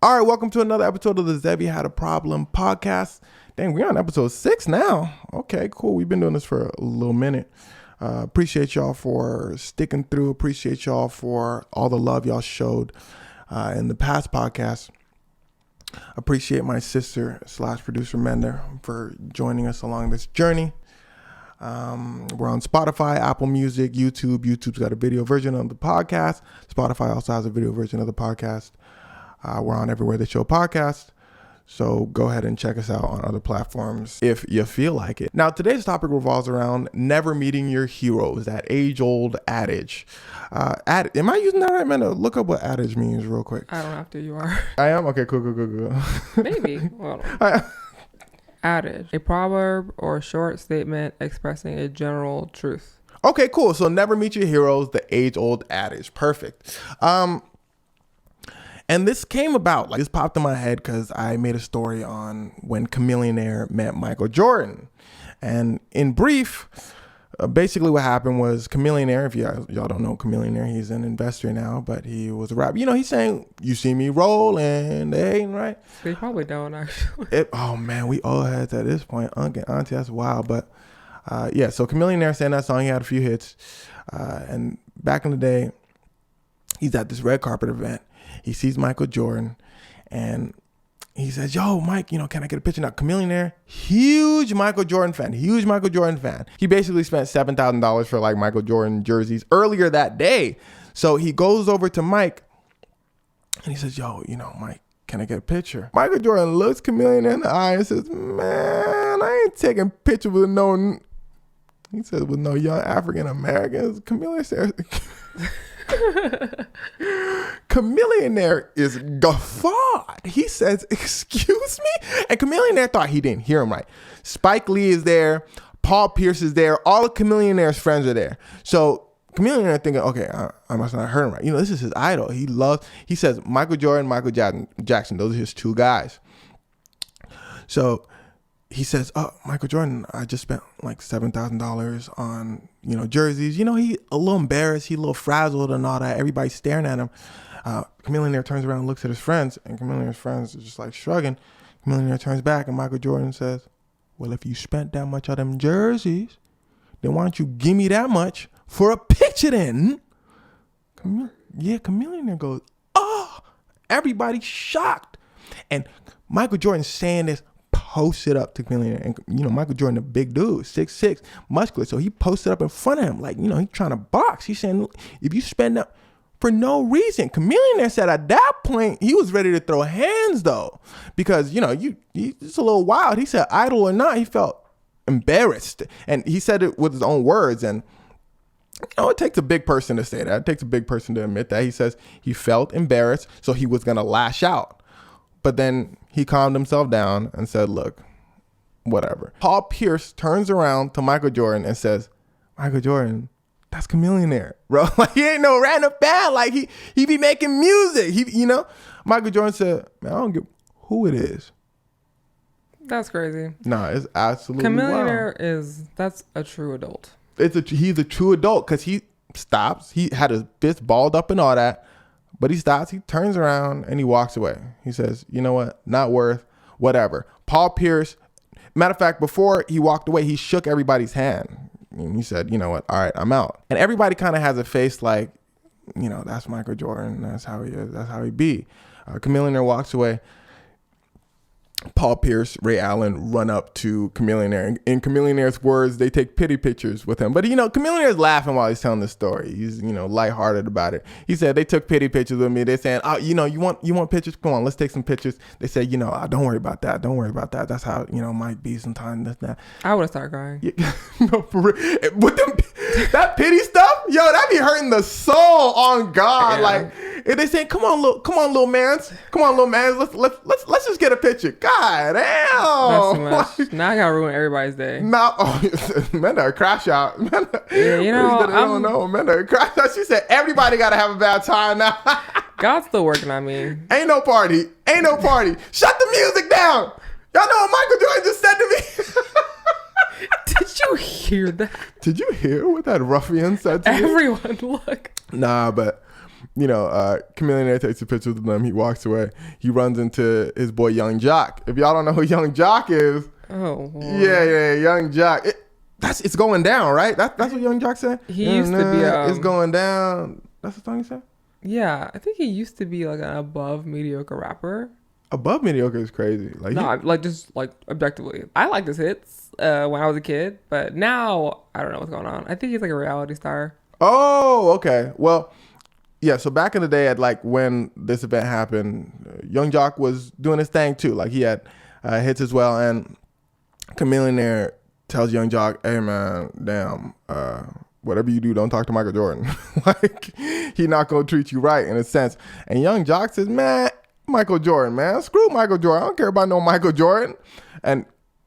All right, welcome to another episode of the Xevi Had a Problem podcast. Dang, we're on episode 6 now. Okay, cool. We've been doing this for a little minute. Appreciate y'all for sticking through. Appreciate y'all for all the love y'all showed in the past podcast. Appreciate my sister / producer Mender for joining us along this journey. We're on Spotify, Apple Music, YouTube. YouTube's got a video version of the podcast. Spotify also has a video version of the podcast. We're on everywhere they show podcasts. So go ahead and check us out on other platforms if you feel like it. Now, today's topic revolves around never meeting your heroes, that age-old adage. Am I using that right, man? Look up what adage means real quick. I don't have to. You are. I am? Okay, cool. Maybe. Well, adage. A proverb or short statement expressing a general truth. Okay, cool. So never meet your heroes, the age-old adage. Perfect. And this came about, this popped in my head because I made a story on when Chameleonaire met Michael Jordan. And in brief, basically what happened was Chameleonaire, if y'all don't know Chameleonaire, he's an investor now, but he was a rapper. You know, he's saying, you see me rolling, they ain't right. They probably don't, actually. Oh, man, we all had at this point. Uncle, auntie, that's wild. But yeah, so Chameleonaire sang that song. He had a few hits. And back in the day, he's at this red carpet event. He sees Michael Jordan and he says, yo, Mike, can I get a picture? Now, Chameleonaire, huge Michael Jordan fan. He basically spent $7,000 for Michael Jordan jerseys earlier that day. So he goes over to Mike and he says, yo, Mike, can I get a picture? Michael Jordan looks Chameleonaire in the eye and says, man, I ain't taking pictures with no young African Americans. Chameleonaire is guffawed. He says, excuse me? And Chameleonaire thought he didn't hear him right. Spike Lee is there. Paul Pierce is there. All of Chameleonaire's friends are there. So Chameleonaire thinking, okay, I must not heard him right. This is his idol. He says Michael Jordan, Michael Jackson. Those are his two guys. So he says, oh, Michael Jordan, I just spent $7,000 on, jerseys. He a little embarrassed. He a little frazzled and all that. Everybody's staring at him. Chameleonaire turns around and looks at his friends, and Chameleonaire's friends are just shrugging. Chameleonaire turns back, and Michael Jordan says, well, if you spent that much on them jerseys, then why don't you give me that much for a picture then? Chameleonaire goes, oh, everybody's shocked. And Michael Jordan's saying this, posted up to Chameleonaire, and Michael Jordan, a big dude, 6'6", muscular, so he posted up in front of him, he's trying to box. He's saying, if you spend up for no reason. Chameleonaire said at that point he was ready to throw hands though, because it's a little wild. He said, idol or not, he felt embarrassed, and he said it with his own words. And it takes a big person to say that. It takes a big person to admit that. He says he felt embarrassed, so he was gonna lash out. But then he calmed himself down and said, look, whatever. Paul Pierce turns around to Michael Jordan and says, Michael Jordan, that's Chameleonaire, bro. He ain't no random fan. He be making music. Michael Jordan said, man, I don't give who it is. That's crazy. Nah, it's absolutely Chameleonaire wild. That's a true adult. He's a true adult because he stops. He had his fist balled up and all that. But he stops, he turns around, and he walks away. He says, you know what? Not worth, whatever. Paul Pierce, matter of fact, before he walked away, he shook everybody's hand. And he said, you know what? All right, I'm out. And everybody kind of has a face that's Michael Jordan. That's how he is. That's how he be. Chameleonaire walks away. Paul Pierce, Ray Allen run up to Chameleonaire. In Chameleonaire's words, they take pity pictures with him. But, Chameleonaire's laughing while he's telling the story. He's, lighthearted about it. He said, they took pity pictures with me. They're saying, oh, you want pictures? Come on, let's take some pictures. They said, don't worry about that. Don't worry about that. That's how, Mike be sometimes. This, that. I would have started crying. Yeah, no, for real. With them, that pity stuff, that be hurting the soul on God. Yeah. If they say, come on, little mans. Let's just get a picture. God damn. That's too much. Now I gotta ruin everybody's day. No, man, that crash out. Man, yeah, I don't know. Man, that crash out. She said everybody gotta have a bad time now. God's still working on me. Ain't no party. Shut the music down. Y'all know what Michael Jordan just said to me. Did you hear that? Did you hear what that ruffian said to me? Everyone, look. Nah, but Chameleon takes a picture with them. He walks away. He runs into his boy Young Jock. If y'all don't know who Young Jock is, yeah, Young Jock. It's going down, right? That's what Young Jock said. He used to be. It's going down. That's the song he said. Yeah, I think he used to be like an above mediocre rapper. Above mediocre is crazy. Just objectively, I liked his hits when I was a kid, but now I don't know what's going on. I think he's like a reality star. Oh, okay. Well, yeah. So back in the day, at like when this event happened, Young Jock was doing his thing too. Like he had hits as well, and Chameleon tells Young Jock, "Hey man, damn, whatever you do, don't talk to Michael Jordan. Like he not gonna treat you right in a sense." And Young Jock says, "Man, Michael Jordan, man, screw Michael Jordan. I don't care about no Michael Jordan." And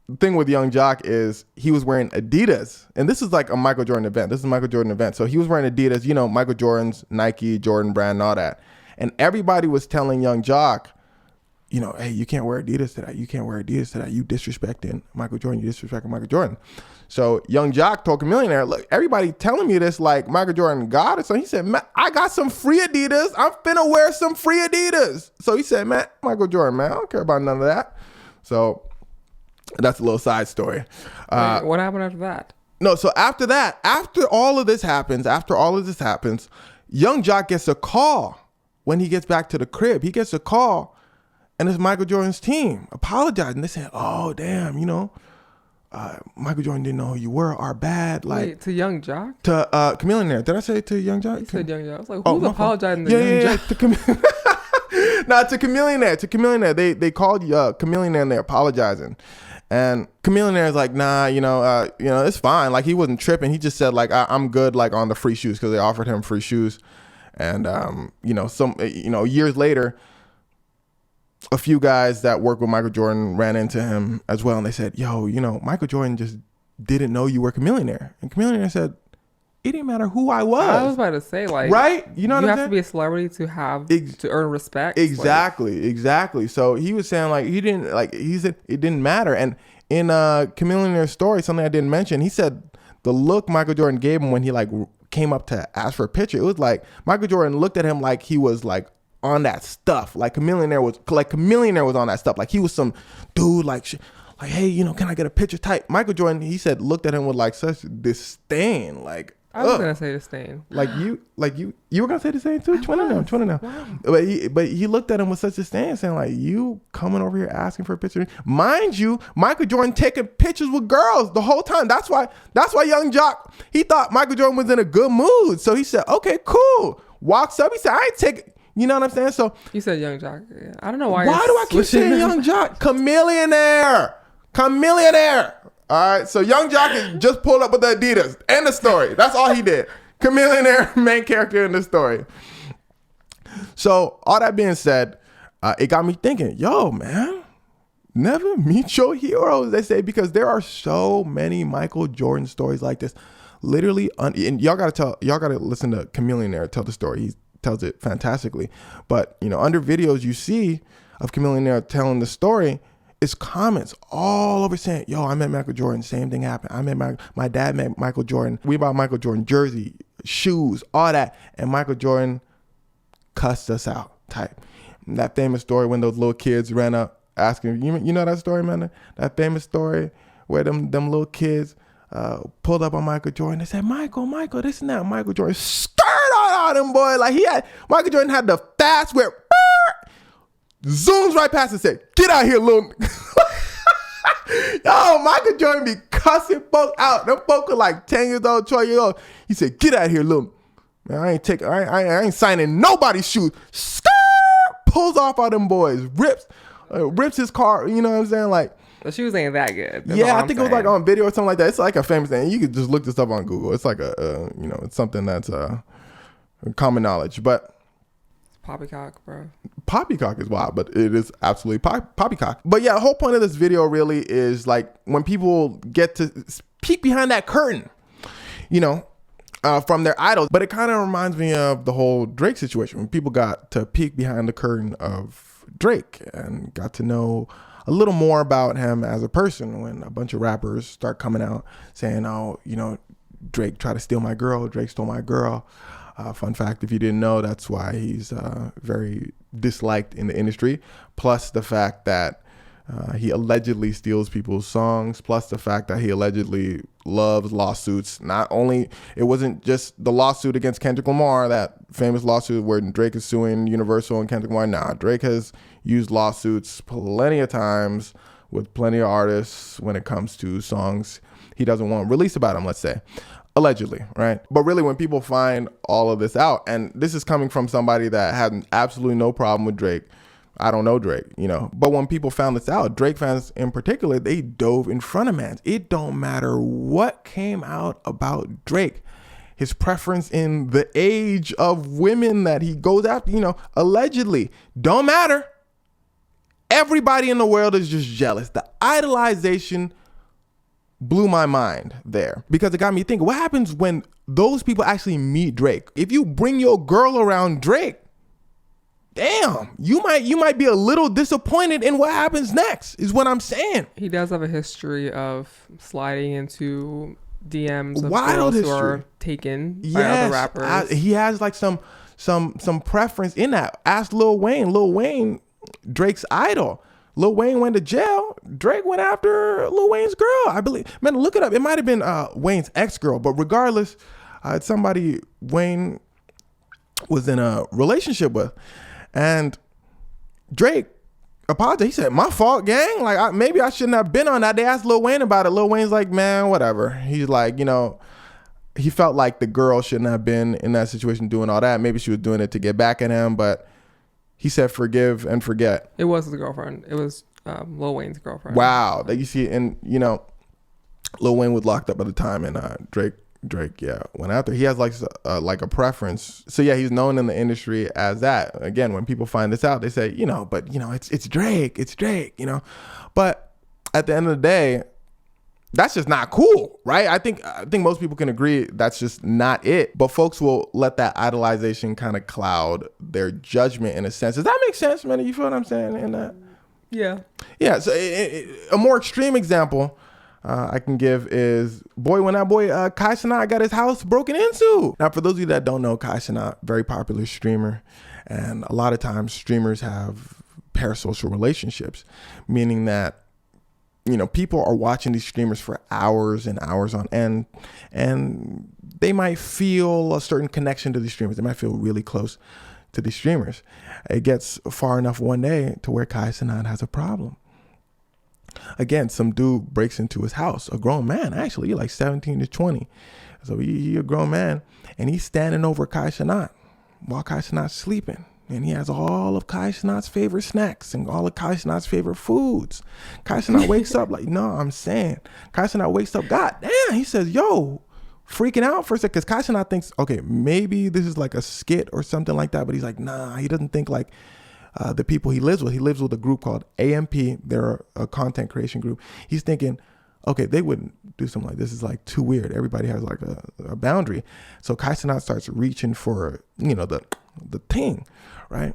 the thing with Young Jock is he was wearing Adidas, and this is like a Michael Jordan event. This is a Michael Jordan event, so he was wearing Adidas. Michael Jordan's Nike, Jordan brand, and all that. And everybody was telling Young Jock, hey, you can't wear Adidas today. You can't wear Adidas today. You disrespecting Michael Jordan. You disrespecting Michael Jordan. So Young Jock told Chameleon, look, everybody telling me this like Michael Jordan got it. So he said, man, I got some free Adidas. I'm finna wear some free Adidas. So he said, man, Michael Jordan, man, I don't care about none of that. So that's a little side story. Wait, what happened after that? No, so after that, after all of this happens, Young Jock gets a call when he gets back to the crib. He gets a call. And it's Michael Jordan's team apologizing. They said, "Oh, damn, Michael Jordan didn't know who you were. Our bad." Like, wait, to Young Jock? To Chameleon there. Did I say to Young Jock? You said Young Jock. I was like, who's apologizing to Young Jock? To Chameleon there. To Chameleon there. They called Chameleon there and they're apologizing. And Chameleon there is like, nah, it's fine. Like, he wasn't tripping. He just said, like, I'm good, like, on the free shoes, because they offered him free shoes. And, years later, a few guys that work with Michael Jordan ran into him as well, and they said, yo, Michael Jordan just didn't know you were Chameleon. And Chameleon said, it didn't matter who I was. I was about to say, like, right? You have to be a celebrity to have to earn respect. Exactly. So he was saying, like, he said it didn't matter. And in Chameleon's story, something I didn't mention, he said the look Michael Jordan gave him when he like came up to ask for a picture, it was like Michael Jordan looked at him like he was like on that stuff. Like Chameleon was on that stuff. Like he was some dude like hey, can I get a picture type? Michael Jordan, he said, looked at him with like such disdain. Like, I was gonna say disdain. You were gonna say disdain too? 20 now. Wow. But he looked at him with such disdain, saying like, you coming over here asking for a picture? Mind you, Michael Jordan taking pictures with girls the whole time. That's why Young Jock, he thought Michael Jordan was in a good mood. So he said, okay, cool. Walks up, he said, I ain't taking. You know what I'm saying? So you said Young Jock. Yeah. I don't know why. Why do I keep saying Young Jock? Chameleonaire. All right. So Young Jock just pulled up with the Adidas. End of story. That's all he did. Chameleonaire, main character in the story. So all that being said, it got me thinking, yo, man, never meet your heroes, they say, because there are so many Michael Jordan stories like this. Literally, and y'all gotta listen to Chameleonaire tell the story. He tells it fantastically. But under videos you see of Chameleonaire telling the story, it's comments all over saying, yo, I met Michael Jordan, same thing happened. I met my dad met Michael Jordan. We bought Michael Jordan jersey, shoes, all that. And Michael Jordan cussed us out type. That famous story when those little kids ran up asking, you know that story, man? That famous story where them little kids pulled up on Michael Jordan. They said, Michael, this and that. Michael Jordan stirred all them boy. Like Michael Jordan had the fast whip. Zooms right past and said, get out here, little. Yo, Michael Jordan be cussing folks out. Them folks are like 10 years old, 12 years old. He said, get out here, little. Man, I ain't signing nobody's shoes. Skirt! Pulls off all them boys. Rips his car. You know what I'm saying? Like, the shoes ain't that good. That's yeah, I think it was like on video or something like that. It's like a famous thing. You could just look this up on Google. It's like it's something that's common knowledge. But poppycock, bro. Poppycock is wild, but it is absolutely poppycock. But yeah, the whole point of this video really is like when people get to peek behind that curtain, from their idols. But it kind of reminds me of the whole Drake situation when people got to peek behind the curtain of Drake and got to know a little more about him as a person when a bunch of rappers start coming out saying, oh, Drake tried to steal my girl. Drake stole my girl. Fun fact, if you didn't know, that's why he's very disliked in the industry. Plus the fact that he allegedly steals people's songs, plus the fact that he allegedly loves lawsuits. Not only, it wasn't just the lawsuit against Kendrick Lamar, that famous lawsuit where Drake is suing Universal and Kendrick Lamar. Nah, Drake has used lawsuits plenty of times with plenty of artists when it comes to songs he doesn't want released about him, let's say. Allegedly, right? But really, when people find all of this out, and this is coming from somebody that had absolutely no problem with Drake. I don't know Drake, you know. But when people found this out, Drake fans in particular, they dove in front of man. It don't matter what came out about Drake. His preference in the age of women that he goes after, you know, allegedly, don't matter. Everybody in the world is just jealous. The idolization blew my mind there, because it got me thinking, what happens when those people actually meet Drake? If you bring your girl around Drake, damn, you might be a little disappointed in what happens next, is what I'm saying. He does have a history of sliding into DMs of Wild girls history. who are taken by other rappers. He has like some preference in that. Ask Lil Wayne. Lil Wayne, Drake's idol. Lil Wayne went to jail. Drake went after Lil Wayne's girl, I believe. Man, look it up. It might have been Wayne's ex-girl, but regardless, it's somebody Wayne was in a relationship with. And Drake apologized. He said, my fault, gang. Like, maybe I shouldn't have been on that. They asked Lil Wayne about it. Lil Wayne's like, man, whatever. He's like, you know, he felt like the girl shouldn't have been in that situation doing all that. Maybe she was doing it to get back at him, but he said forgive and forget. It was his girlfriend. It was Lil Wayne's girlfriend. Wow. That you see, and you know, Lil Wayne was locked up at the time, and Drake, went out there. He has like a preference. So yeah, he's known in the industry as that. Again, when people find this out, they say, you know, but you know, it's Drake, you know. But at the end of the day, that's just not cool, right? I think most people can agree that's just not it. But folks will let that idolization kind of cloud their judgment in a sense. Does that make sense, man? You feel what I'm saying in that? Yeah. Yeah. So a more extreme example I can give is when that boy Kai Cenat got his house broken into. Now, for those of you that don't know, Kai Cenat, very popular streamer, and a lot of times streamers have parasocial relationships, meaning that, you know, people are watching these streamers for hours and hours on end, and they might feel a certain connection to these streamers. They might feel really close to these streamers. It gets far enough one day to where Kai Cenat has a problem. Again, some dude breaks into his house, a grown man, actually, you're like 17 to 20. So he's a grown man, and he's standing over Kai Cenat while Kai Cenat's sleeping. And he has all of Kai Cenat's favorite snacks and all of Kai Cenat's favorite foods. Kai Cenat wakes up like, no, I'm saying. Kai Cenat wakes up, God damn, he says, yo, freaking out for a second. Because Kai Cenat thinks, okay, maybe this is like a skit or something like that. But he's like, nah, he doesn't think like the people he lives with. He lives with a group called AMP. They're a content creation group. He's thinking, okay, they wouldn't do something like this. Is like too weird. Everybody has like a boundary. So Kai Cenat starts reaching for, you know, the thing, right?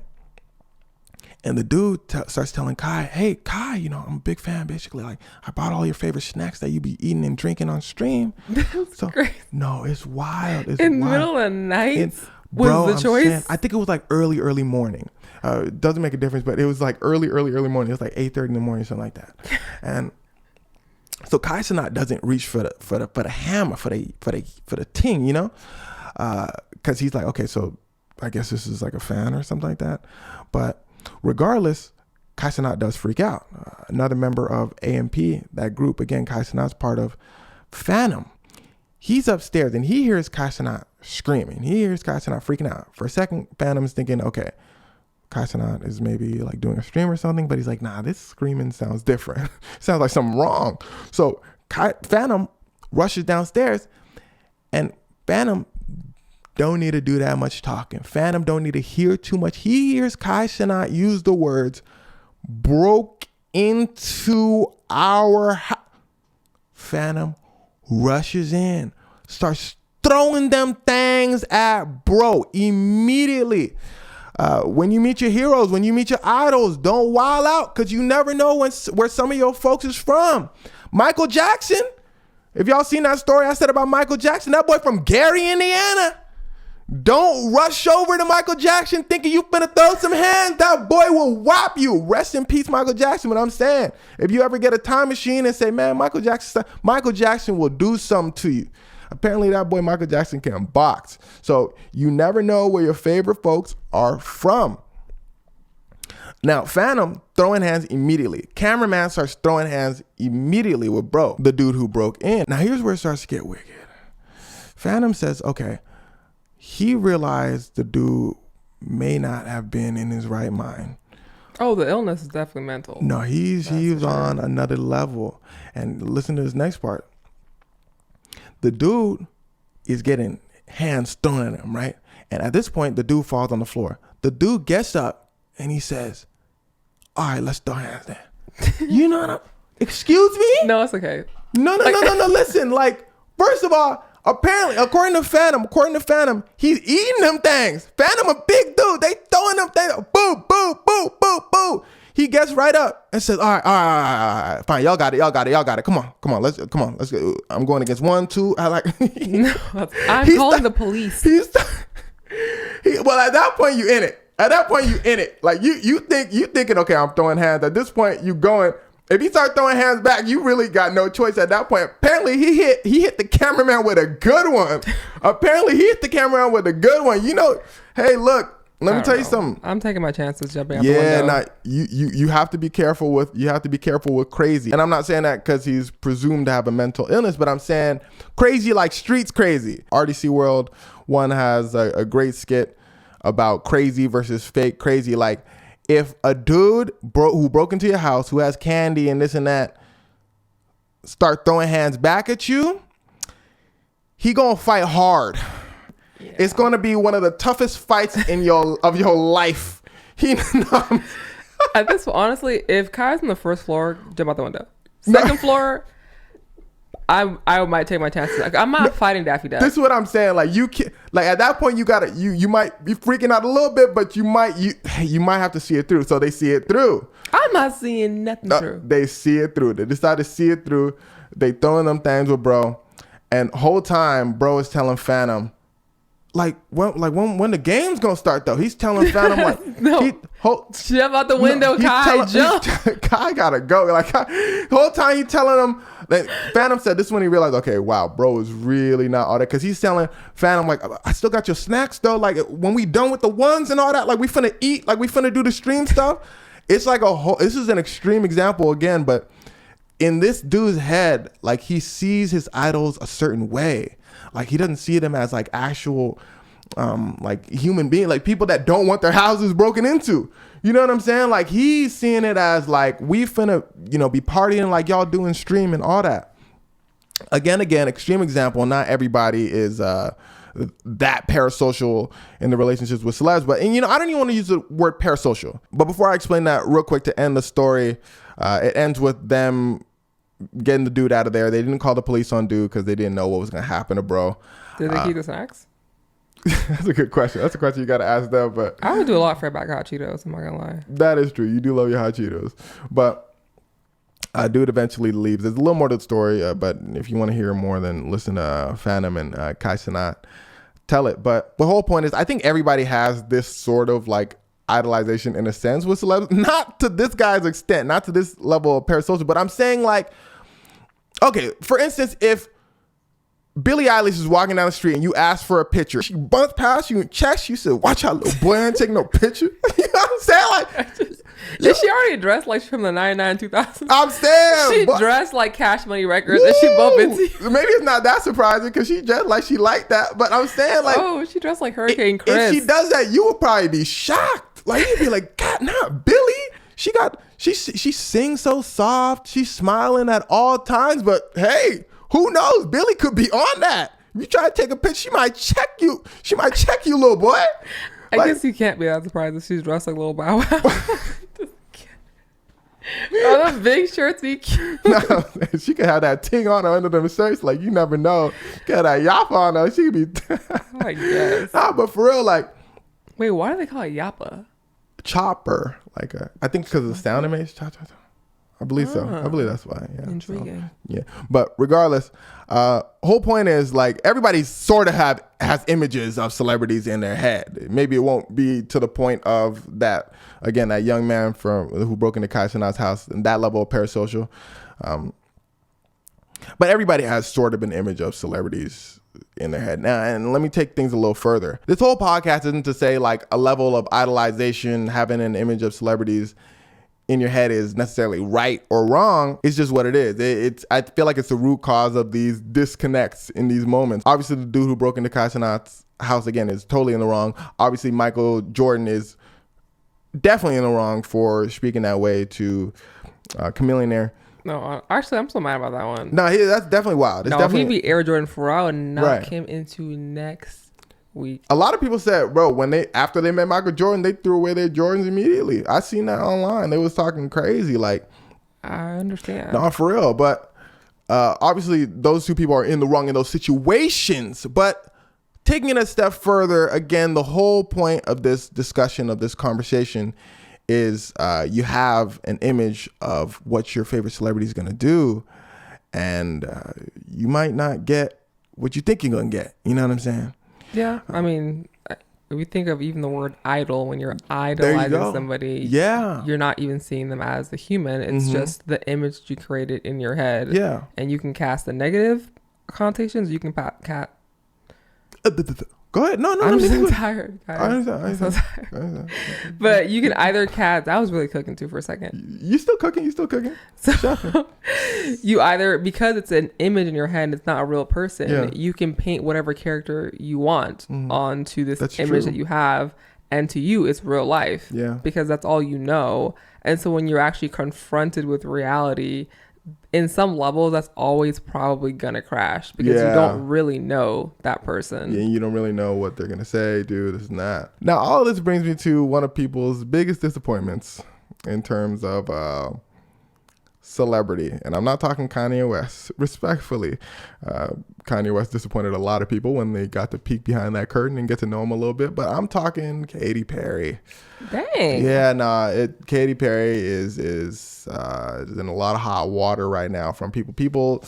And the dude starts telling Kai, hey, Kai, you know, I'm a big fan, basically. Like, I bought all your favorite snacks that you be eating and drinking on stream. That's so crazy. No, it's wild. It's in the wild. middle of the night was the choice? Saying, I think it was like early morning. It doesn't make a difference, but it was like early morning. It was like 8:30 in the morning, something like that. And so Kai Cenat doesn't reach for the hammer, for the ting, you know, because he's like, okay, so I guess this is like a fan or something like that. But regardless, Kai Cenat does freak out. Another member of AMP, that group, again, Kai Cenat's part of Phantom. He's upstairs and he hears Kai Cenat screaming. He hears Kai Cenat freaking out. For a second, Phantom's thinking, okay, Kai Cenat is maybe like doing a stream or something, but he's like, nah, this screaming sounds different. Sounds like something wrong. So Phantom rushes downstairs, and Phantom don't need to do that much talking. Phantom don't need to hear too much. He hears Kai Cenat use the words, broke into our house. Phantom rushes in, starts throwing them things at bro immediately. When you meet your heroes, when you meet your idols, don't wild out, because you never know where some of your folks is from. Michael Jackson, if y'all seen that story I said about Michael Jackson, that boy from Gary, Indiana. Don't rush over to Michael Jackson thinking you finna throw some hands. That boy will whop you. Rest in peace, Michael Jackson. What I'm saying, if you ever get a time machine and say, man, Michael Jackson will do something to you. Apparently that boy Michael Jackson can box. So you never know where your favorite folks are from. Now, Phantom throwing hands immediately. Cameraman starts throwing hands immediately with bro, the dude who broke in. Now, here's where it starts to get wicked. Phantom says, okay, he realized the dude may not have been in his right mind. Oh, the illness is definitely mental. No, he was on another level. And listen to this next part. The dude is getting hands thrown at him, right? And at this point, the dude falls on the floor. The dude gets up and he says, all right, let's throw hands then. You know what I'm... Excuse me? No, it's okay. No. Listen, like, first of all, apparently, according to Phantom, he's eating them things. Phantom a big dude. They throwing them things. Boo, boo, boo, boo, boo. He gets right up and says, all right. Fine, y'all got it. Come on, let's go. I'm going against 1, 2. I like... No, I'm calling the police. Well, at that point, you in it. Like, you thinking, okay, I'm throwing hands. At this point, you going... If he start throwing hands back, you really got no choice at that point. Apparently, he hit the cameraman with a good one. You know, hey, look, let me tell you something. I'm taking my chances jumping out the window. Yeah, you have to be careful with crazy. And I'm not saying that because he's presumed to have a mental illness, but I'm saying crazy like streets crazy. RDC World 1 has a great skit about crazy versus fake crazy. Like, if a dude who broke into your house, who has candy and this and that, start throwing hands back at you, he gonna fight hard. Yeah. It's gonna be one of the toughest fights of your life. At this, honestly, if Kai's on the first floor, jump out the window. Second floor, I might take my chances. Like, I'm not fighting Daffy Duck. This is what I'm saying. Like, at that point, you might be freaking out a little bit, but you might have to see it through. So they see it through. I'm not seeing nothing through. They see it through. They decide to see it through. They throwing them things with bro, and whole time bro is telling Phantom, when the game's gonna start though. He's telling Phantom like, no, jump out the window, Kai. Jump. Kai gotta go. Like, whole time he's telling him. Phantom said this is when he realized, okay, wow, bro is really not all that, because he's telling Phantom like, I still got your snacks though. Like, when we done with the ones and all that, like we finna eat, like we finna do the stream stuff. It's like this is an extreme example again, but in this dude's head, like, he sees his idols a certain way. Like, he doesn't see them as like actual like human being, like people that don't want their houses broken into. You know what I'm saying? Like, he's seeing it as like, we finna, be partying like y'all doing stream and all that. Again, extreme example. Not everybody is that parasocial in the relationships with celebs, but I don't even want to use the word parasocial. But before I explain that real quick, to end the story, it ends with them getting the dude out of there. They didn't call the police on dude because they didn't know what was gonna happen to bro. Did they keep the snacks? That's a good question. That's a question you got to ask them. But I would do a lot for a bag of hot Cheetos. I'm not gonna lie. That is true. You do love your hot Cheetos, but dude eventually leaves. There's a little more to the story, but if you want to hear more, then listen to Phantom and Kai Cenat tell it. But the whole point is, I think everybody has this sort of like idolization in a sense with celebs, not to this guy's extent, not to this level of parasocial, but I'm saying, like, okay, for instance, if Billie Eilish is walking down the street and you ask for a picture, she bumps past you and checks you, said, watch out, little boy, I ain't taking no picture. You know what I'm saying? Like, is she already dressed like she's from the 99 2000s? I'm saying. She dressed like Cash Money Records and she bumped into you. Maybe it's not that surprising because she dressed like she liked that. But I'm saying, like, oh, she dressed like Hurricane Chris. If she does that, you would probably be shocked. Like, you'd be like, God, not Billie. She sings so soft. She's smiling at all times. But hey, who knows? Billie could be on that. If you try to take a picture, she might check you. She might check you, little boy. I guess you can't be that surprised if she's dressed like Lil Bow Wow. Oh, those big shirts be cute. No, she could have that ting on her under them shirts. Like, you never know. Got that yappa on her. She could be. I guess. Nah, but for real, like. Wait, why do they call it yappa? Chopper. Like, I think because of the sound it makes. I believe so. I believe that's why. Yeah. Intriguing. So, yeah. But regardless, whole point is like everybody sort of has images of celebrities in their head. Maybe it won't be to the point of that, again, that young man who broke into Kai Cenat's house and that level of parasocial. But everybody has sort of an image of celebrities in their head. Now, and let me take things a little further. This whole podcast isn't to say like a level of idolization, having an image of celebrities in your head is necessarily right or wrong. It's just what it is. I feel like it's the root cause of these disconnects in these moments. Obviously, the dude who broke into Kai Cenat's house again is totally in the wrong. Obviously, Michael Jordan is definitely in the wrong for speaking that way to Chameleonaire. No, actually, I'm so mad about that one. No, that's definitely wild. It's definitely, he beat Air Jordan Pharrell and knock him into next week. A lot of people said, bro, after they met Michael Jordan, they threw away their Jordans immediately. I seen that online. They was talking crazy. Like, I understand. No, for real. But obviously, those two people are in the wrong in those situations. But taking it a step further, again, the whole point of this discussion, of this conversation, is you have an image of what your favorite celebrity is going to do, and you might not get what you think you're going to get. You know what I'm saying? Yeah. I mean, if you think of even the word idol, when you're idolizing somebody, you're not even seeing them as a human. It's just the image you created in your head. Yeah. And you can cast the negative connotations. You can Go ahead. No, I'm so tired. Guys. I'm so tired. But you can either cast. I was really cooking too for a second. You still cooking? So you either, because it's an image in your head, it's not a real person. You can paint whatever character you want onto this image that you have, and to you, it's real life. Yeah. Because that's all you know. And so when you're actually confronted with reality, in some levels, that's always probably gonna crash because you don't really know that person. Yeah, you don't really know what they're gonna say, do this and that. Now, all of this brings me to one of people's biggest disappointments in terms of celebrity, and I'm not talking Kanye West. Respectfully, Kanye West disappointed a lot of people when they got to peek behind that curtain and get to know him a little bit. But I'm talking Katy Perry. Dang. Yeah, Katy Perry is in a lot of hot water right now from people.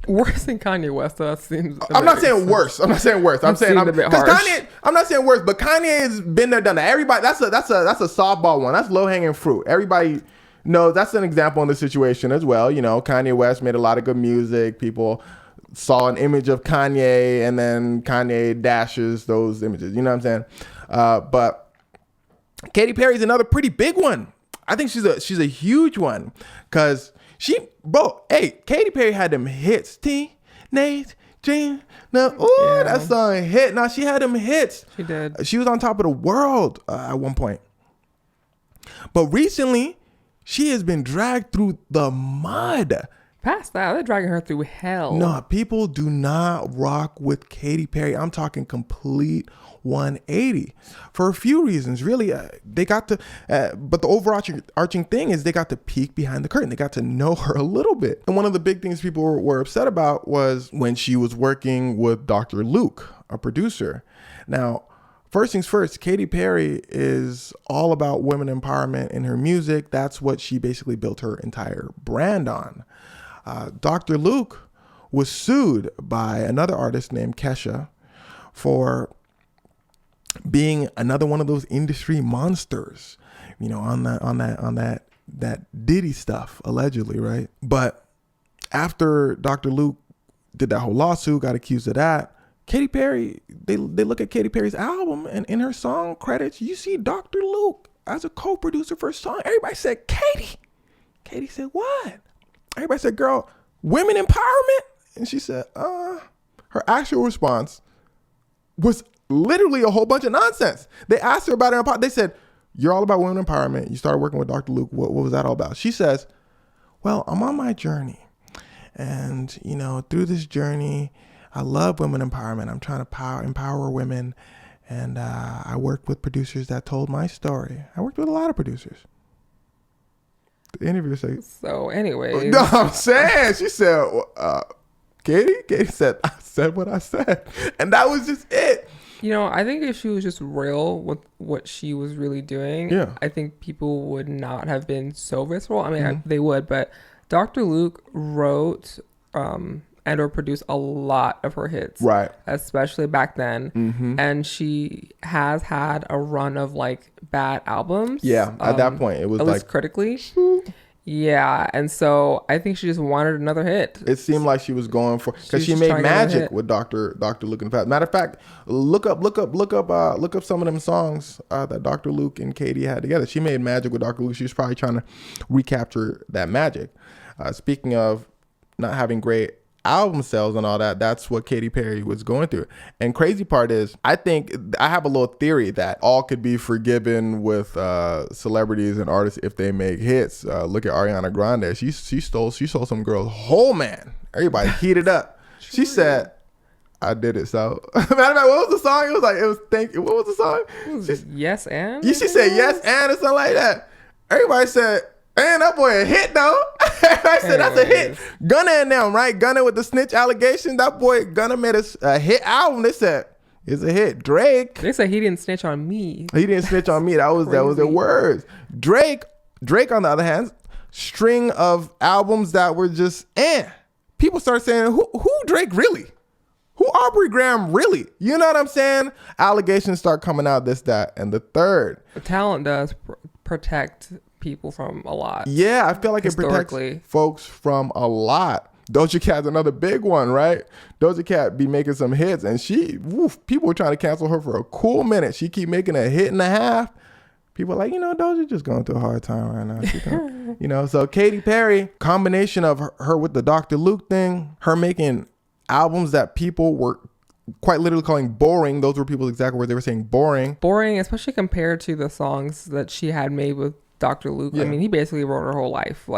Worse than Kanye West, though. That seems. I'm not saying worse. I'm saying a bit harsh. Kanye. I'm not saying worse, but Kanye has been there, done that. Everybody. That's a softball one. That's low hanging fruit. Everybody knows that's an example in this situation as well. You know, Kanye West made a lot of good music. People saw an image of Kanye, and then Kanye dashes those images. You know what I'm saying? But Katy Perry is another pretty big one. I think she's a huge one because Katy Perry had them hits. Teenage Dream. That song hit. Now she had them hits. She did. She was on top of the world at one point. But recently, she has been dragged through the mud. Past that, they're dragging her through hell. No, people do not rock with Katy Perry. I'm talking complete 180 for a few reasons. Really, they got to, but the overarching thing is they got to peek behind the curtain. They got to know her a little bit. And one of the big things people were upset about was when she was working with Dr. Luke, a producer. Now, first things first, Katy Perry is all about women empowerment in her music. That's what she basically built her entire brand on. Dr. Luke was sued by another artist named Kesha for being another one of those industry monsters, you know, on that Diddy stuff, allegedly, right? But after Dr. Luke did that whole lawsuit, got accused of that, Katy Perry, they look at Katy Perry's album, and in her song credits, you see Dr. Luke as a co-producer for a song. Everybody said, Katy. Katy said, what? Everybody said, girl, women empowerment? And she said, her actual response was literally a whole bunch of nonsense. They asked her about it. They said, you're all about women empowerment. You started working with Dr. Luke. What was that all about? She says, well, I'm on my journey. And, you know, through this journey, I love women empowerment. I'm trying to empower women. And I worked with producers that told my story. I worked with a lot of producers. The interviewer said, so anyways. No, I'm saying, she said, Katy said, I said what I said. And that was just it. You know, I think if she was just real with what she was really doing, I think people would not have been so visceral. I mean, they would, but Dr. Luke wrote and or produced a lot of her hits, right? Especially back then, and she has had a run of like bad albums. Yeah, at that point, it was at like least critically. Yeah, and so I think she just wanted another hit. It seemed like she was going for, because she made magic with Dr. Luke in the past. Matter of fact, look up some of them songs that Dr. Luke and Katy had together. She made magic with Dr. Luke. She was probably trying to recapture that magic. Speaking of not having great album sales and all that, that's what Katy Perry was going through. And crazy part is, I think I have a little theory that all could be forgiven with celebrities and artists if they make hits. Look at Ariana Grande. She stole some girls whole, man. Everybody heated up. She said, I did it. So matter of fact, what was the song? What was the song? Yes and? She said yes and or something like that. Everybody said, man, that boy a hit though. I said that's a hit. Gunna and them, right? Gunna with the snitch allegation. That boy Gunna made a hit album. They said it's a hit. Drake. They said he didn't snitch on me. He didn't snitch on me. That was their words. Drake on the other hand, string of albums that were just people start saying who Drake really? Who Aubrey Graham really? You know what I'm saying? Allegations start coming out, this, that, and the third. Talent does protect people from a lot. Yeah, I feel like it protects folks from a lot. Doja Cat's another big one, right? Doja Cat be making some hits, and people were trying to cancel her for a cool minute. She keep making a hit and a half. People are like, Doja just going through a hard time right now. So Katy Perry, combination of her with the Dr. Luke thing, her making albums that people were quite literally calling boring. Those were people's exact words. They were saying boring. Boring, especially compared to the songs that she had made with Dr. Luke. I mean, he basically wrote her whole life.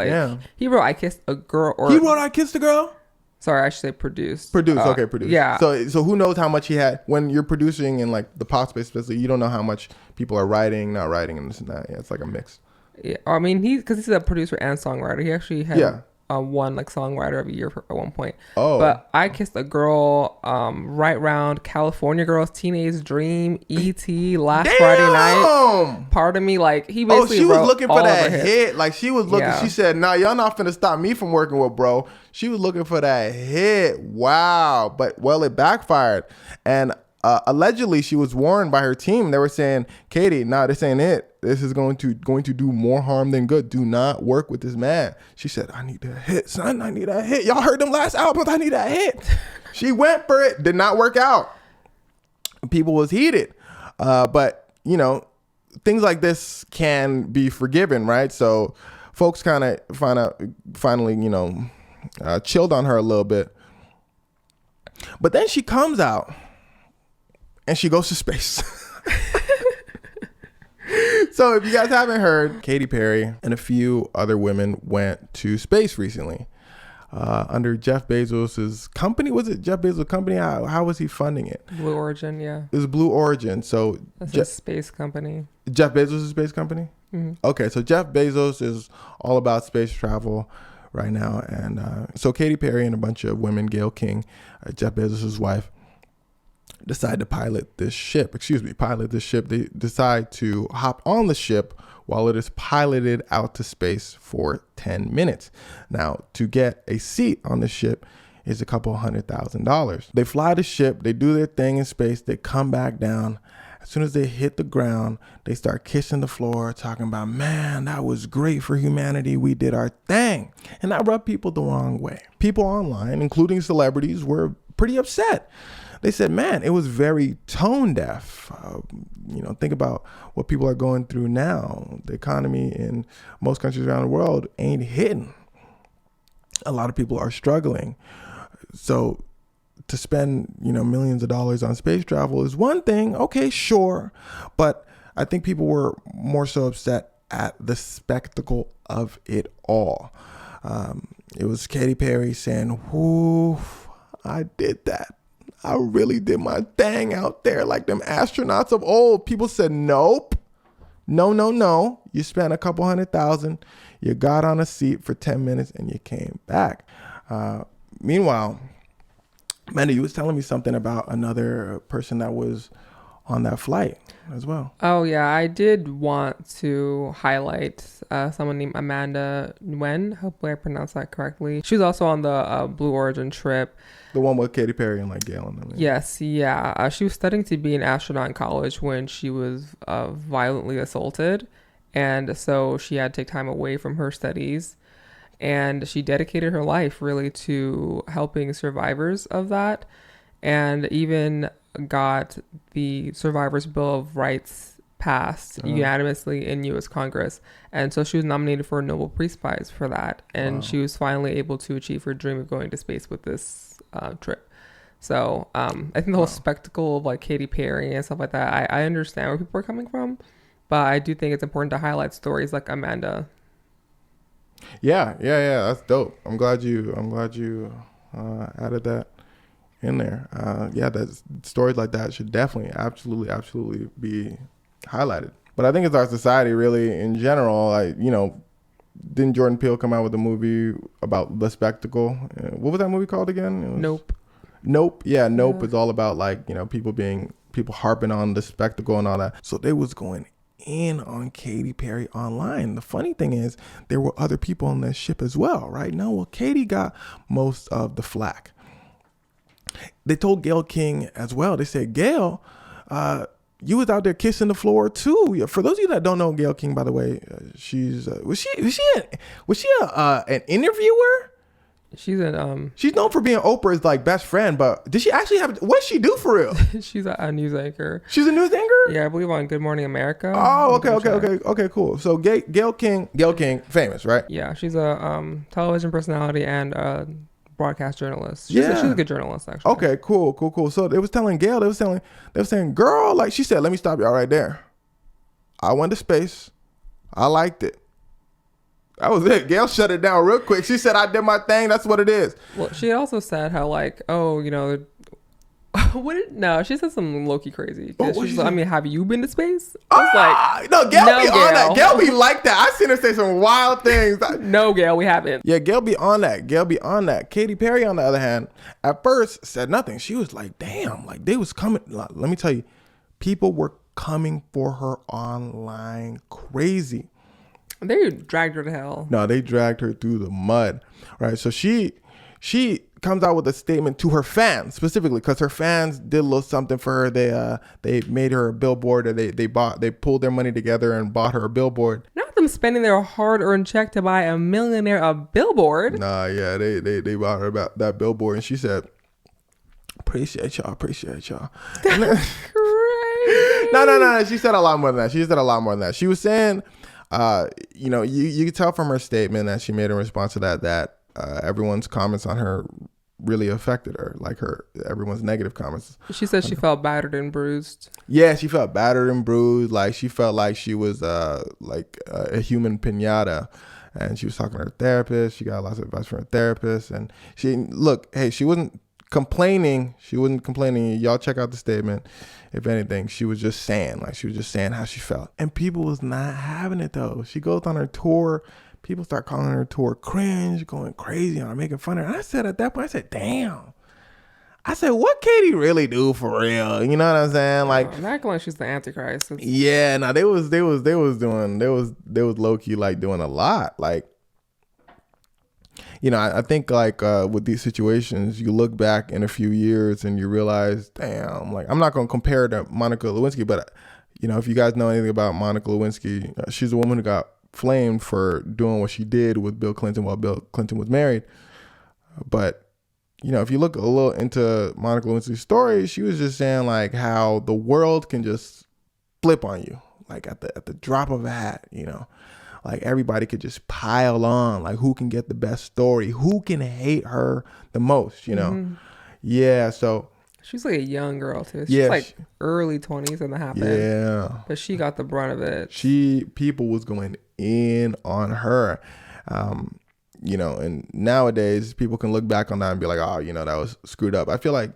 He wrote I Kissed a Girl. He wrote I Kissed a Girl? Sorry, I should say produced. Produced. Yeah. So who knows how much he had. When you're producing in like the pop space, especially, you don't know how much people are writing, not writing, and this and that. Yeah, it's like a mix. Yeah, I mean, because he's a producer and songwriter. He actually had won like songwriter of the year at one point. Oh. But I Kissed a Girl, Right Round, California Girls, Teenage Dream, E.T., Last Friday Night. Part of Me, like he basically she was wrote looking for that hit. Like she was looking. Yeah. She said, "Nah, y'all not finna stop me from working with bro." She was looking for that hit. Wow. But it backfired. And allegedly, she was warned by her team. They were saying, "Katy, nah, this ain't it. This is going to do more harm than good. Do not work with this man." She said, "I need that hit, son. I need that hit. Y'all heard them last albums. I need that hit." She went for it. Did not work out. People was heated. But, things like this can be forgiven, right? So folks kind of finally, chilled on her a little bit. But then she comes out and she goes to space. So if you guys haven't heard, Katy Perry and a few other women went to space recently under Jeff Bezos's company. Was it Jeff Bezos' company? How was he funding it? Blue Origin, yeah. It was Blue Origin. So that's a space company. Jeff Bezos' space company? Mm-hmm. Okay, so Jeff Bezos is all about space travel right now. And so Katy Perry and a bunch of women, Gayle King, Jeff Bezos' wife, decide to pilot this ship. They decide to hop on the ship while it is piloted out to space for 10 minutes. Now, to get a seat on the ship is a couple $100,000. They fly the ship, they do their thing in space, they come back down. As soon as they hit the ground, they start kissing the floor, talking about, man, that was great for humanity. We did our thing. And that rubbed people the wrong way. People online, including celebrities, were pretty upset. They said, man, it was very tone deaf. Think about what people are going through now. The economy in most countries around the world ain't hitting. A lot of people are struggling. So to spend, millions of dollars on space travel is one thing. Okay, sure. But I think people were more so upset at the spectacle of it all. It was Katy Perry saying, "Whoo, I did that. I really did my thing out there like them astronauts of old." People said, nope. No. You spent a couple $100,000. You got on a seat for 10 minutes and you came back. Meanwhile, Mandy, you was telling me something about another person that was on that flight as well. Oh yeah, I did want to highlight someone named Amanda Nguyen. Hopefully I pronounced that correctly. She was also on the Blue Origin trip. The one with Katy Perry and like Gail and them. Yes, yeah. She was studying to be an astronaut in college when she was violently assaulted, and so she had to take time away from her studies, and she dedicated her life really to helping survivors of that, and even got the Survivors Bill of Rights passed unanimously in U.S. Congress. And so she was nominated for a Nobel Peace Prize for that. And she was finally able to achieve her dream of going to space with this trip. So I think the whole spectacle of like Katy Perry and stuff like that, I understand where people are coming from. But I do think it's important to highlight stories like Amanda. Yeah. That's dope. I'm glad you added that in there. That stories like that should definitely absolutely be highlighted. But I think it's our society really in general, like, you know, didn't Jordan Peele come out with a movie about the spectacle? What was that movie called again? Nope. Yeah, Nope is all about like, you know, people harping on the spectacle and all that. So they was going in on Katy Perry online. The funny thing is there were other people on that ship as well, right? No, well, Katy got most of the flack. They told Gayle King as well. They said, Gayle, you was out there kissing the floor too. For those of you that don't know Gayle King, by the way, she's was she an interviewer? She's she's known for being Oprah's like best friend, but did she actually have? What did she do for real? She's a news anchor. She's a news anchor. Yeah, I believe on Good Morning America. Oh, okay, cool. So Gayle King, famous, right? Yeah, she's a television personality and a broadcast journalist. She's a good journalist, actually. Okay, cool. So they was telling Gayle, they were saying, girl, like she said, let me stop y'all right there. I went to space. I liked it. That was it. Gayle shut it down real quick. She said, I did my thing. That's what it is. Well, she also said how like, oh, you know, no, she said something low-key crazy. She's like, I mean, have you been to space? I was like, no, Gayle be on that. Gayle be like that. I seen her say some wild things. No, Gayle, we haven't. Yeah, Gayle be on that. Katy Perry, on the other hand, at first said nothing. She was like, damn, like they was coming. Let me tell you, people were coming for her online crazy. They dragged her to hell. No, they dragged her through the mud, right? So she comes out with a statement to her fans specifically because her fans did a little something for her. They made her a billboard, or they pulled their money together and bought her a billboard. Not them spending their hard-earned check to buy a millionaire a billboard. Nah, yeah, they bought her about that billboard, and she said, "Appreciate y'all." That's crazy. No. She said a lot more than that. She was saying, you know, you could tell from her statement that she made in response to that everyone's comments on her really affected her, like everyone's negative comments. She said she felt battered and bruised. Yeah, she felt battered and bruised. Like she felt like she was like a human piñata, and she was talking to her therapist. She got lots of advice from her therapist, and she wasn't complaining. Y'all check out the statement. If anything, she was just saying how she felt, and people was not having it though. She goes on her tour. People start calling her tour cringe, going crazy on her, making fun of her. And I said at that point, damn. I said, what Katy really do for real? You know what I'm saying? Like, not like she's the Antichrist. Yeah, no, they was low key like doing a lot. Like, you know, I think like with these situations, you look back in a few years and you realize, damn, like I'm not gonna compare to Monica Lewinsky, but you know, if you guys know anything about Monica Lewinsky, she's a woman who got flamed for doing what she did with Bill Clinton while Bill Clinton was married. But you know, if you look a little into Monica Lewinsky's story, she was just saying like how the world can just flip on you, like at the drop of a hat. You know, like everybody could just pile on, like who can get the best story, who can hate her the most. You know, yeah. So she's like a young girl too. She's like early 20s when that happened. Yeah, but she got the brunt of it. People was going in on her. You know, and nowadays people can look back on that and be like, oh, you know, that was screwed up. I feel like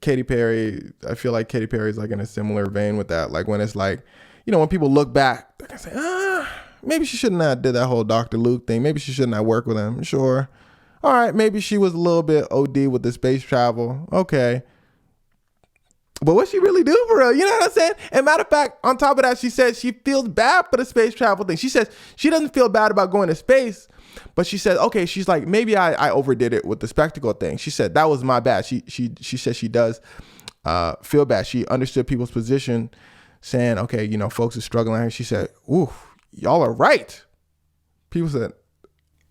Katy Perry is like in a similar vein with that. Like when it's like, you know, when people look back, they can say, maybe she shouldn't have did that whole Dr. Luke thing. Maybe she shouldn't have worked with him. Sure. All right. Maybe she was a little bit OD with the space travel. Okay. But what she really do for real? You know what I'm saying? And matter of fact, on top of that, she said she feels bad for the space travel thing. She says she doesn't feel bad about going to space, but she said, okay, she's like, maybe I overdid it with the spectacle thing. She said that was my bad. She said she does feel bad. She understood people's position, saying, okay, you know, folks are struggling. And she said, ooh, y'all are right. People said,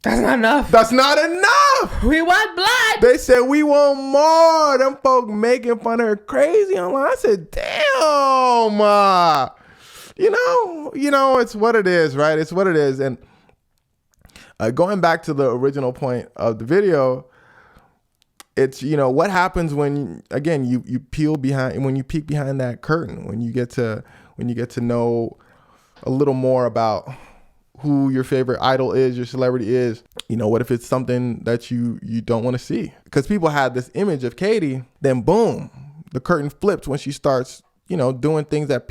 that's not enough. That's not enough. We want blood. They said we want more. Them folk making fun of her crazy online. I said, damn. You know, it's what it is, right? It's what it is. And going back to the original point of the video, it's, you know, what happens when, again, you peek behind that curtain, when you get to know a little more about who your favorite idol is, your celebrity is. You know, what if it's something that you don't want to see? Because people had this image of Katy, then boom, the curtain flipped when she starts, you know, doing things that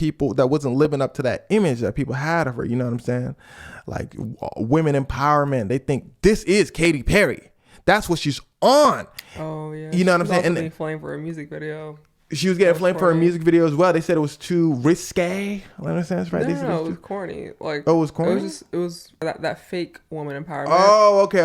wasn't living up to that image that people had of her. You know what I'm saying? Like women empowerment. They think this is Katy Perry. That's what she's on. Oh yeah. You know what I'm saying? And flamed for a music video. She was getting flamed for her music video as well. They said it was too risque. I understand that's right. No, it was corny. Like, oh, it was corny. It was that fake woman empowerment. Oh, okay.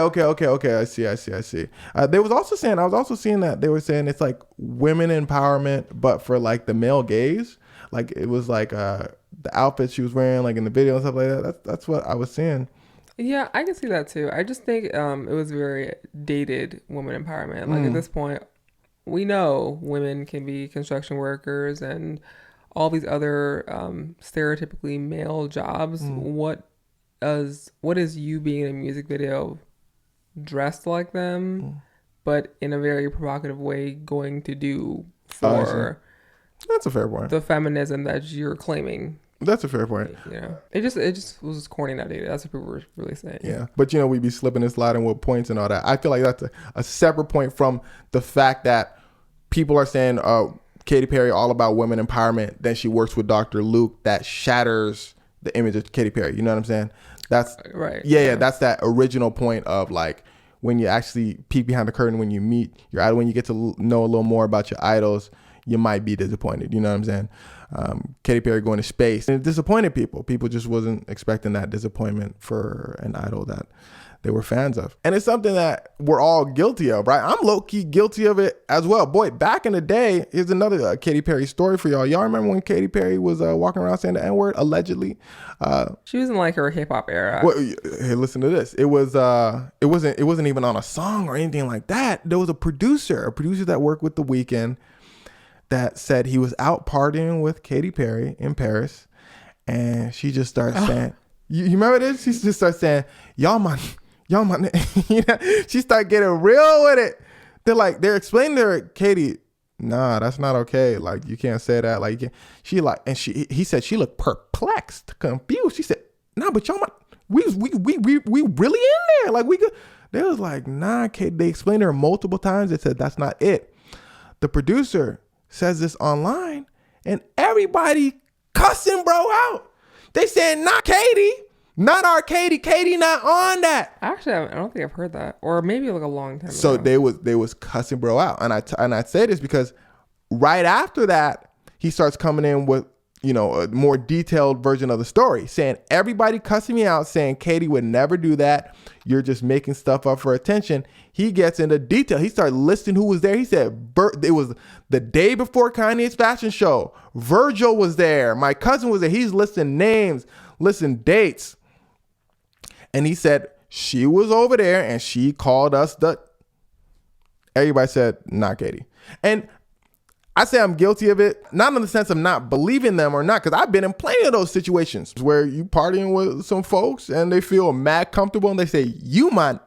I see. They was also saying. I was also seeing that they were saying it's like women empowerment, but for like the male gaze. Like it was like the outfit she was wearing, like in the video and stuff like that. That's what I was seeing. Yeah, I can see that too. I just think it was very dated woman empowerment. Like at this point, we know women can be construction workers and all these other stereotypically male jobs. What is you being in a music video dressed like them, but in a very provocative way going to do for that's a fair point. The feminism that you're claiming. That's a fair point. Yeah, it just was corny and outdated. That's what people were really saying. Yeah, but you know, we be slipping and sliding with points and all that. I feel like that's a separate point from the fact that people are saying Katy Perry all about women empowerment. Then she works with Dr. Luke. That shatters the image of Katy Perry. You know what I'm saying? That's right. Yeah. That's that original point of like when you actually peek behind the curtain, when you meet your idol, when you get to know a little more about your idols, you might be disappointed. You know what I'm saying? Katy Perry going to space, and it disappointed people. People just wasn't expecting that disappointment for an idol that they were fans of. And it's something that we're all guilty of, right? I'm low-key guilty of it as well. Boy, back in the day, here's another Katy Perry story for y'all. Y'all remember when Katy Perry was walking around saying the N-word, allegedly? She was in like her hip-hop era. Well, hey, listen to this. It wasn't even on a song or anything like that. There was a producer that worked with The Weeknd that said he was out partying with Katy Perry in Paris, and she just started saying, you remember this? She just started saying, y'all my you know, she started getting real with it. They're explaining to her, Katy, nah, that's not okay. Like, you can't say that. Like, he said she looked perplexed, confused. She said, nah, but y'all we really in there. Like, we could. They was like, nah, Katy. They explained to her multiple times. They said, that's not it. The producer says this online, and everybody cussing bro out. They saying, not Katy, not our Katy. Katy not on that. Actually, I don't think I've heard that, or maybe like a long time so ago. they was cussing bro out, and I say this because right after that he starts coming in with, you know, a more detailed version of the story, saying everybody cussing me out, saying Katy would never do that. You're just making stuff up for attention. He gets into detail. He started listing who was there. He said it was the day before Kanye's fashion show. Virgil was there. My cousin was there. He's listing names, listing dates. And he said she was over there and she called us everybody said, not Katy. And I say I'm guilty of it, not in the sense of not believing them or not, because I've been in plenty of those situations where you partying with some folks and they feel mad comfortable and they say, you man,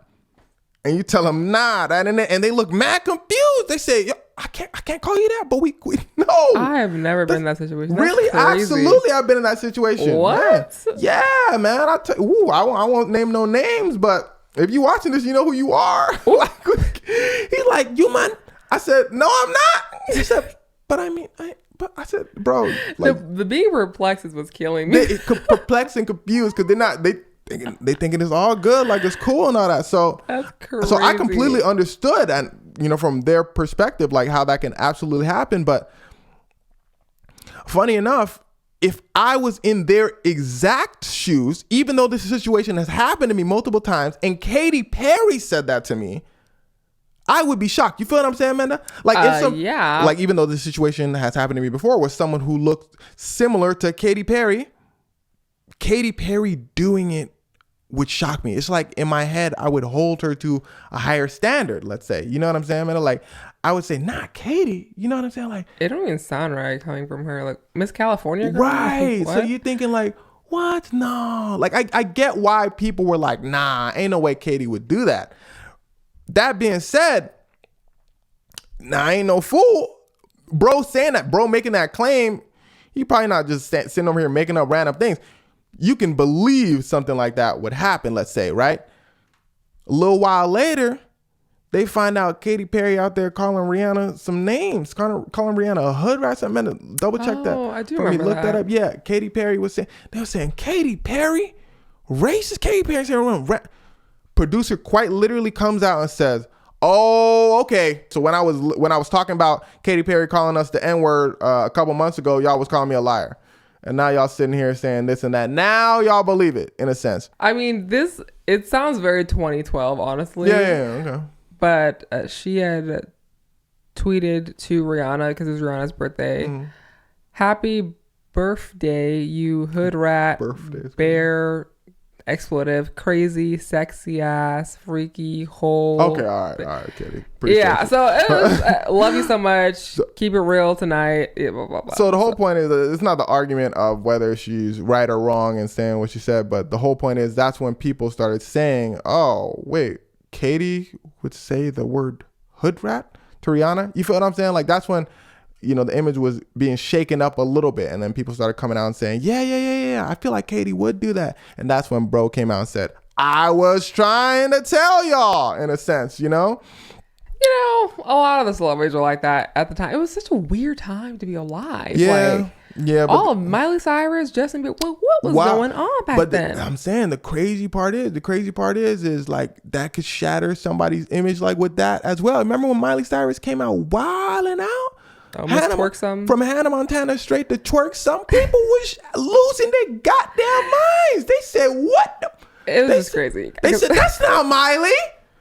and you tell them, nah, that and that, and they look mad confused. They say, I can't call you that, but we no. I have never been in that situation. That's really? crazy. Absolutely, I've been in that situation. What? Man. Yeah, man. I won't name no names, but if you watching this, you know who you are. Like, he's like, you man. I said, no, I'm not. He said, but I mean, I said, bro. Like, the being perplexed is what's killing me. Perplexed and confused because they thinking it's all good, like it's cool and all that. So that's crazy. So I completely understood, and you know, from their perspective, like how that can absolutely happen. But funny enough, if I was in their exact shoes, even though this situation has happened to me multiple times, and Katy Perry said that to me, I would be shocked. You feel what I'm saying, Amanda? Like, like, even though this situation has happened to me before with someone who looked similar to Katy Perry doing it would shock me. It's like in my head, I would hold her to a higher standard, let's say. You know what I'm saying, Amanda? Like, I would say, nah, Katy. You know what I'm saying? Like, it don't even sound right coming from her. Like, Miss California girl? Right. So you're thinking like, what? No. Like, I get why people were like, nah, ain't no way Katy would do that. That being said, nah, I ain't no fool. Bro saying that, bro making that claim, he probably not just sitting over here making up random things. You can believe something like that would happen, let's say, right? A little while later, they find out Katy Perry out there calling Rihanna some names, calling Rihanna a hood rat. I meant to double check that. Oh, I do remember look that up. Yeah, Katy Perry was saying, they were saying, Katy Perry? Racist Katy Perry saying, producer quite literally comes out and says, oh, okay. So when I was talking about Katy Perry calling us the N-word a couple months ago, y'all was calling me a liar. And now y'all sitting here saying this and that. Now y'all believe it, in a sense. I mean, it sounds very 2012, honestly. Yeah, okay. But she had tweeted to Rihanna, because it was Rihanna's birthday, happy birthday, you hood rat, bear, expletive, crazy, sexy ass, freaky, whole. Okay, all right, Katy. Appreciate so it was, love you so much. Keep it real tonight. Blah, blah, blah. So the whole point is, it's not the argument of whether she's right or wrong in saying what she said, but the whole point is that's when people started saying, oh, wait, Katy would say the word hood rat to Rihanna? You feel what I'm saying? Like, that's when, you know, the image was being shaken up a little bit, and then people started coming out and saying, yeah, I feel like Katy would do that. And that's when bro came out and said, I was trying to tell y'all, in a sense, you know? You know, a lot of the celebrities were like that at the time. It was such a weird time to be alive. Yeah. But all of Miley Cyrus, Justin Bieber, what was going on back then? I'm saying the crazy part is like that could shatter somebody's image like with that as well. Remember when Miley Cyrus came out wilding out? Twerk some. From Hannah Montana straight to twerk. Some people was losing their goddamn minds. They said, what the? It was just crazy. They said, that's not Miley.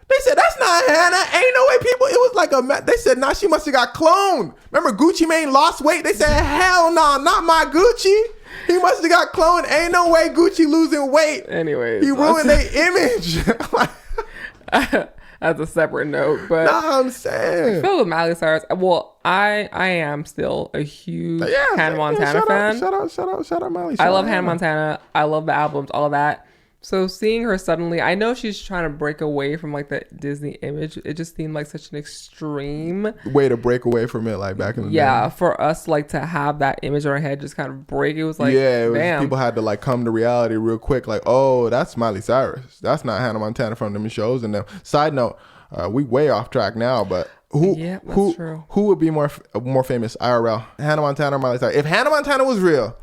They said, that's not Hannah. Ain't no way people. It was like they said, nah, she must have got cloned. Remember Gucci Mane lost weight? They said, hell no, not my Gucci. He must have got cloned. Ain't no way Gucci losing weight. Anyways. He ruined their image. That's a separate note, but I'm saying, I feel with Miley Cyrus. Well, I am still a huge Hannah Montana fan. Shout out Miley. I love Hannah Montana. I love the albums, all of that. So seeing her suddenly, I know she's trying to break away from like the Disney image. It just seemed like such an extreme way to break away from it, like back in the day. For us like to have that image in our head just kind of break. It was like, people had to like come to reality real quick. Like, oh, that's Miley Cyrus. That's not Hannah Montana from them shows. And then side note, we way off track now, but who would be more famous IRL, Hannah Montana or Miley Cyrus? If Hannah Montana was real,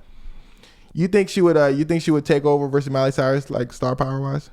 you think she would take over versus Miley Cyrus, like star power wise?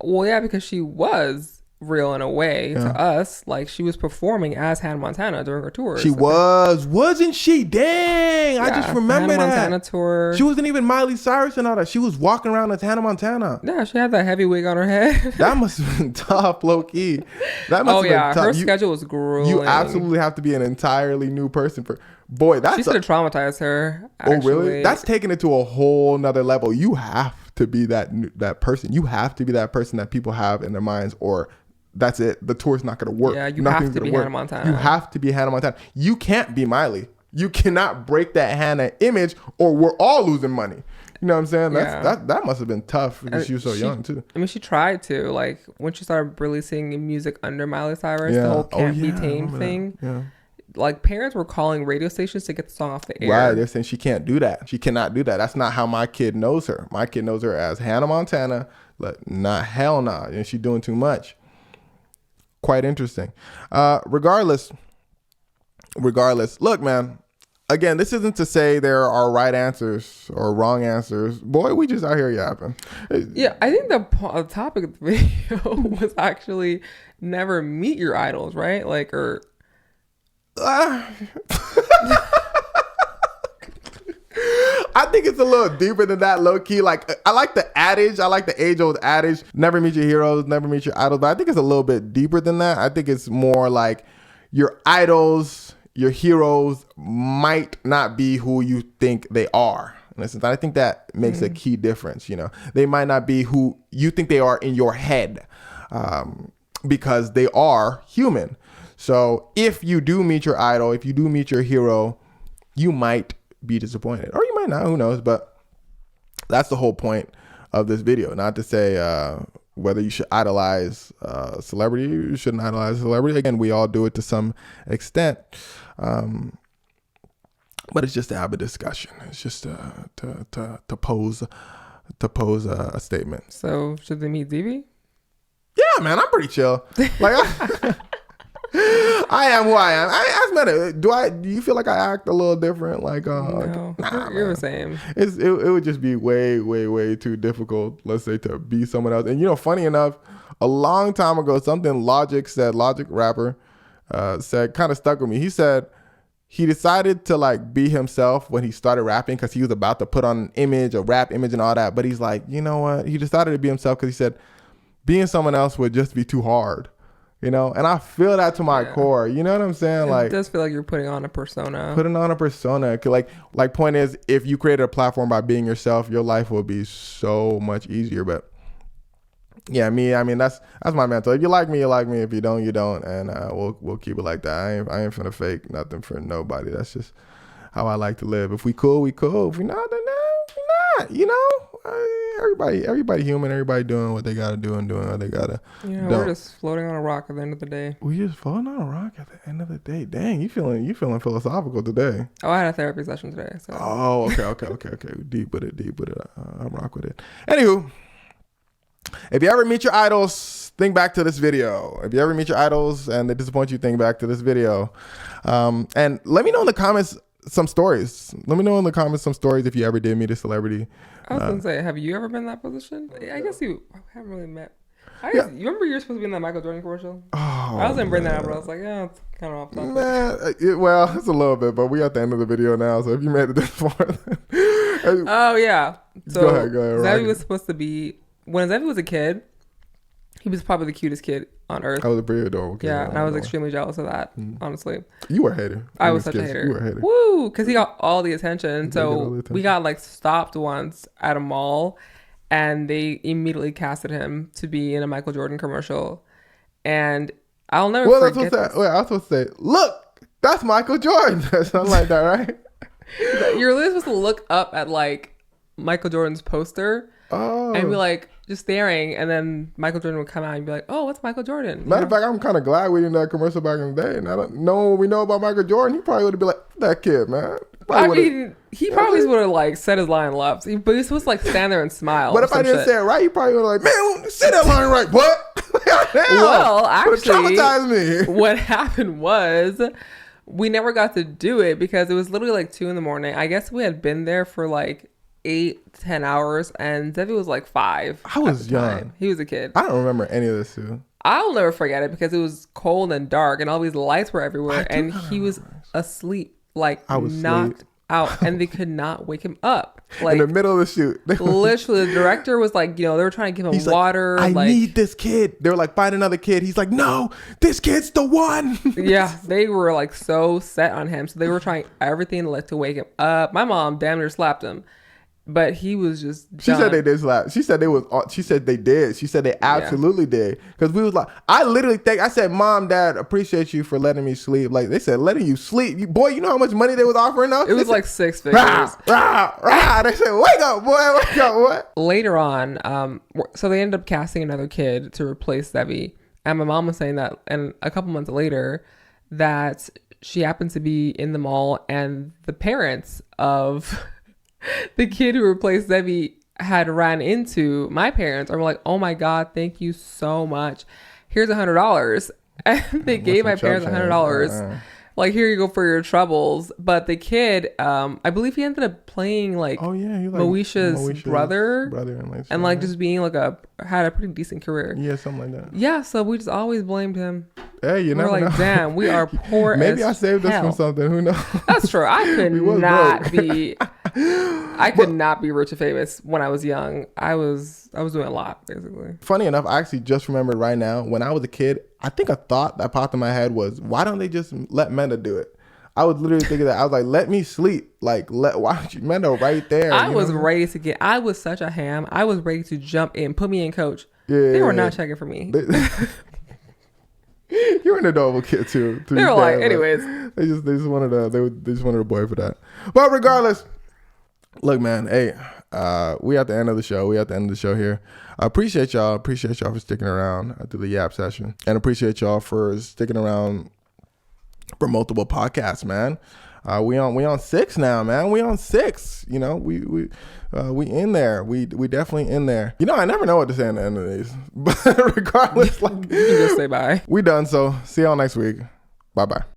Well, yeah, because she was real in a way to us. Like, she was performing as Hannah Montana during her tour. She wasn't she? Dang, I just remember Hannah that. Montana tour. She wasn't even Miley Cyrus and all that. She was walking around as Hannah Montana. Yeah, she had that heavy wig on her head. That must have been tough, low key. That must have been tough. Her schedule was grueling. You absolutely have to be an entirely new person for. Boy, that's she should have traumatized her. Actually. Oh, really? That's taking it to a whole nother level. You have to be that person. You have to be that person that people have in their minds, or that's it. The tour's not going to work. Yeah, you have to be Hannah Montana. You have to be Hannah Montana. You can't be Miley. You cannot break that Hannah image, or we're all losing money. You know what I'm saying? That must have been tough because she was so young too. I mean, she tried to, like, when she started releasing music under Miley Cyrus, the whole Can't Be Tamed thing. Yeah. Like, parents were calling radio stations to get the song off the air. Right, they're saying she can't do that. She cannot do that. That's not how my kid knows her. My kid knows her as Hannah Montana. Hell nah. And she's doing too much. Quite interesting. Regardless, look, man. Again, this isn't to say there are right answers or wrong answers. Boy, we just out here yapping. Yeah, I think the topic of the video was actually never meet your idols, right? Like, or... I think it's a little deeper than that, low key. Like, I like the adage. I like the age-old adage, never meet your heroes, never meet your idols. But I think it's a little bit deeper than that. I think it's more like your idols, your heroes might not be who you think they are. In a sense, I think that makes a key difference. You know, they might not be who you think they are in your head, because they are human. So if you do meet your idol, if you do meet your hero, you might be disappointed, or you might not, who knows. But that's the whole point of this video. Not to say whether you should idolize a celebrity, you shouldn't idolize a celebrity. Again, we all do it to some extent, but it's just to have a discussion. It's just to pose a statement. So should they meet Xevi? Yeah, man, I'm pretty chill. Like, I am who I am. I met it. Do you feel like I act a little different? Like, no, you're the same. It would just be way, way, way too difficult, let's say, to be someone else. And, you know, funny enough, a long time ago, something Logic rapper, said, kind of stuck with me. He said he decided to, like, be himself when he started rapping because he was about to put on an image, a rap image and all that. But he's like, you know what? He decided to be himself because he said being someone else would just be too hard. You know, and I feel that to my core. You know what I'm saying? Like, it does feel like you're putting on a persona. Putting on a persona. Like point is, if you created a platform by being yourself, your life will be so much easier. But yeah, I mean, that's my mental. If you like me, you like me. If you don't, you don't. And we'll keep it like that. I ain't finna fake nothing for nobody. That's just how I like to live. If we cool, we cool. If we not, then not. You know. Everybody human. Everybody doing what they gotta do and doing what they gotta. Yeah, we're just floating on a rock at the end of the day. We just floating on a rock at the end of the day. Dang, you feeling philosophical today? Oh, I had a therapy session today. So. Oh, okay. Deep with it. I rock with it. Anywho, if you ever meet your idols, think back to this video. If you ever meet your idols and they disappoint you, think back to this video. And let me know in the comments some stories. Let me know in the comments some stories if you ever did meet a celebrity. I was gonna say, have you ever been in that position? I guess you haven't really met. You remember you're supposed to be in that Michael Jordan commercial? Oh, I was gonna bring that up, but I was like, yeah, it's kind of off topic. Well, it's a little bit, but we at the end of the video now, so if you made it this far, oh yeah. So go ahead. Xevi was supposed to be, when Xevi was a kid, he was probably the cutest kid on earth. I was a pretty adorable kid. Yeah, and I was extremely jealous of that, honestly. You were a hater. I was such a hater. You were a hater. Woo! Because he got all the attention. So we got like stopped once at a mall, and they immediately casted him to be in a Michael Jordan commercial. And I'll never forget this. Wait, I was supposed to say, look, that's Michael Jordan. Something like that, right? You're really supposed to look up at like Michael Jordan's poster and be like, just staring, and then Michael Jordan would come out and be like, oh, what's Michael Jordan? Matter of fact, I'm kind of glad we didn't do that commercial back in the day. And I don't know what we know about Michael Jordan. He probably would have been like, that kid, man. He probably would have like said his line left, but he was supposed to like stand there and smile. But if I didn't say it right, he probably would have like, man, say that line right, what? Well, actually, traumatized me. What happened was we never got to do it because it was literally like 2 a.m. I guess we had been there for like 8-10 hours, and Xevi was like 5. I was young. He was a kid. I don't remember any of this too. I'll never forget it because it was cold and dark and all these lights were everywhere, and he was asleep, like knocked out, and they could not wake him up. Like in the middle of the shoot. Literally, the director was like, they were trying to give him water. I need this kid. They were like, find another kid. He's like, no, this kid's the one. Yeah, they were like so set on him. So they were trying everything to wake him up. My mom damn near slapped him. But he was just done. She said they did slap. She said they did. She said they absolutely did. Because we was like, I said, Mom, Dad, appreciate you for letting me sleep. Like they said, letting you sleep. Boy, you know how much money they was offering us? It was like 6 figures. They said, wake up, boy, wake up, what? Later on, so they ended up casting another kid to replace Xevi. And my mom was saying that, and a couple months later, that she happened to be in the mall, and the parents of the kid who replaced Xevi had ran into my parents and were like, oh my God, thank you so much. Here's $100. And they gave my parents $100. Like, here you go for your troubles. But the kid, I believe he ended up playing like, Moesha's brother and like just being like had a pretty decent career. Yeah, something like that. Yeah, so we just always blamed him. Hey, you never know. Damn, we are poor. Maybe I saved this from something. Who knows? That's true. I could not be I could not be rich and famous when I was young. I was doing a lot, basically. Funny enough, I actually just remembered right now, when I was a kid, I think a thought that popped in my head was, why don't they just let Menda do it? I was literally thinking that. I was like, let me sleep. Like, why don't you, Menda right there? I was ready to get, I was such a ham. I was ready to jump in, put me in coach. Yeah, they were not checking for me. You're an adorable kid too. They were like, anyways. They just wanted a boy for that. But regardless, look, man. Hey, we at the end of the show. We at the end of the show here. I appreciate y'all. Appreciate y'all for sticking around through the Yap session, and appreciate y'all for sticking around for multiple podcasts, man. We on 6 now, man. We on 6. You know, we in there. We definitely in there. You know, I never know what to say in the end of these. But regardless, like, you can just say bye. We done. So see y'all next week. Bye bye.